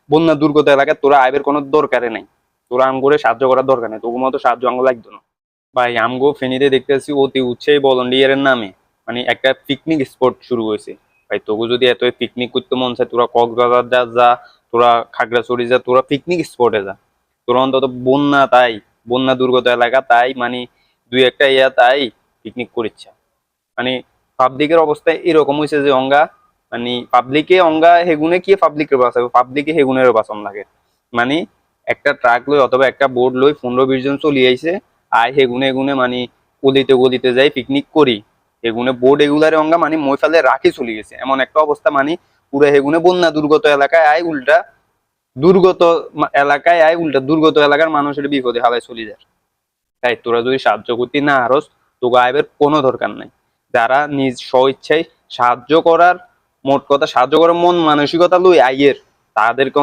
বন্যা দুর্গত এলাকায় তোরা আইবের কোনো দরকারে নাই, তোরা আমগরে সাহায্য করার দরকার নেই, তোর মতো সাহায্য আঙ্গ লাগতো না। ভাই আমগো ফেনীতে দেখতেছি অতি উৎসাহী ভলান্টিয়ারের নামে মানে একটা পিকনিক স্পট শুরু হয়েছে। ভাই তোকে যদি এত পিকনিক করতে মন চায় তোরা কক্সবাজার যা যা, তোরা খাগড়াছড়ি যা, তোরা পিকনিক স্পটে যা। তোরা অন্তত বন্যা তাই, বন্যা দুর্গত এলাকা তাই মানে দুই একটা ইয়া তাই পিকনিক করিচ্ছে। মানে পাবলিকের অবস্থা এরকম হয়েছে যে অঙ্গা মানে পাবলিকে অঙ্গা হেগুনে কি পাবলিকের বাঁচাবে, পাবলিকে হেগুনের বাঁচন লাগে। মানে একটা ট্রাক লই অথবা একটা বোর্ড লই 15-20 জন চলি আইছে, আয় হেগুনে হেগুনে মানে গলিতে গলিতে যাই পিকনিক করি, হেগুনে বোর্ড এগুলারে অঙ্গা মানে মই ফেলে রাখি চলে গেছে এমন একটা অবস্থা। মানে পুরো হেগুনে বন্যা দুর্গত এলাকায় আয় উল্টা দুর্গত এলাকায় আয় উল্টা দুর্গত এলাকার মানুষের বিপদে হালায় চলে যায়। তাই তোরা যদি সাহায্য করতে না আরস, তোকে আইবের কোনো দরকার নাই। যারা নিজ স্ব ইচ্ছায় সাহায্য করার, মোট কথা সাহায্য করার মন মানসিকতা লই আইয়ের, তাদেরকে